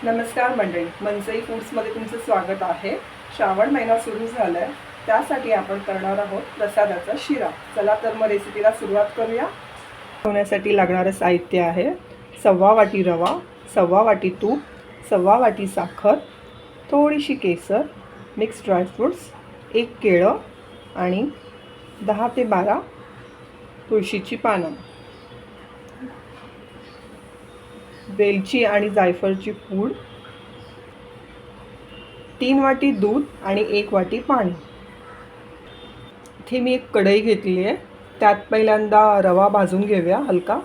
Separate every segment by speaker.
Speaker 1: नमस्कार मंडळी, मनसई फूड्समध्ये तुमचं स्वागत आहे। श्रावण महिना सुरू झाला आहे, त्यासाठी आपण करणार आहोत प्रसादाचा शिरा। चला तर मग रेसिपीला सुरुवात करूया। बनवण्यासाठी लागणारं साहित्य आहे 1/2 वाटी रवा, 1/2 वाटी तूप, 1/2 वाटी साखर, थोडीशी केसर, मिक्स ड्रायफ्रूट्स, 1 केळं आणि 10 ते 12 तुळशीची पानं, वेलची आणि जायफळची पूड, 3 वाटी दूध आणि 1 वाटी पाणी। इथे मी एक कढई घेतली आहे, त्यात पहिल्यांदा रवा भाजून घेऊया हलका।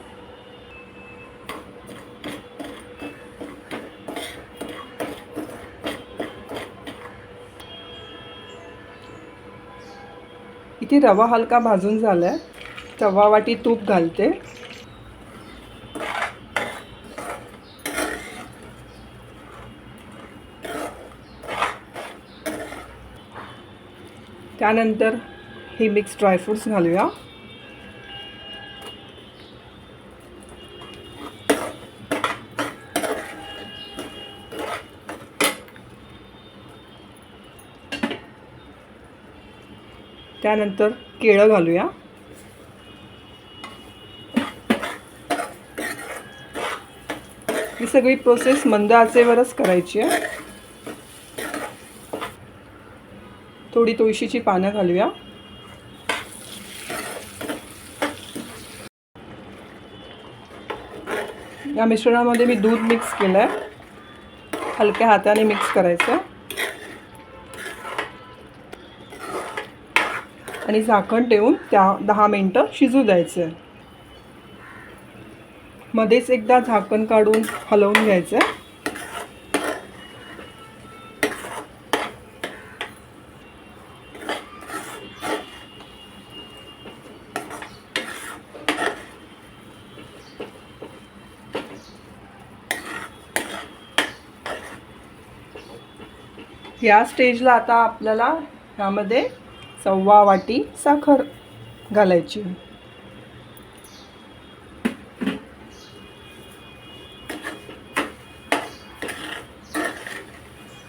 Speaker 1: इथे रवा हलका भाजून झालाय, 1/4 वाटी तूप घालते। त्यानंतर हे मिक्स ड्रायफ्रूट्स घालूया। त्यानंतर केळं घालूया। ही सगळी प्रोसेस मंद आचेवरच करायची आहे। थोडी तुळशीची पानं घालूया। या मिश्रणामध्ये मी दूध मिक्स केलं आहे, हलक्या हाताने मिक्स करायचं आणि झाकण ठेवून त्या 10 मिनिटं शिजू द्यायचं। मध्येच एकदा झाकण काढून हलवून घ्यायचं। या स्टेजला आता आपल्याला यामध्ये 1/4 वाटी साखर घालायची।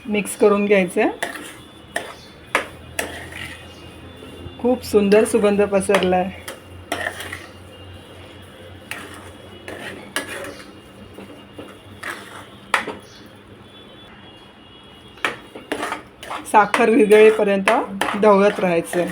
Speaker 1: मिक्स करून घ्यायचं। खूप सुंदर सुगंध पसरलाय। साखर विरघळेपर्यंत ढवळत राहायचं।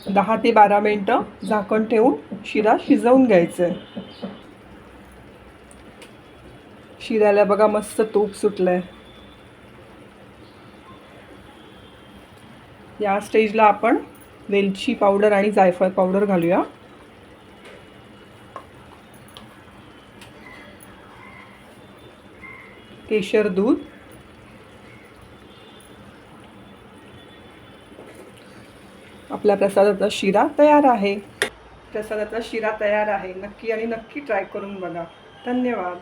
Speaker 1: दहा ते 12 मिनिटं झाकण ठेवून शिरा शिजवून घ्यायचं। शिऱ्याला बघा मस्त तूप सुटलंय। या स्टेजला आपण वेलची पावडर आणि जायफळ पावडर घालूया। केशर दूध, आपल्या प्रसादाचा शिरा तयार आहे। प्रसादाचा शिरा तयार आहे। नक्की ट्राय करून बघा। धन्यवाद।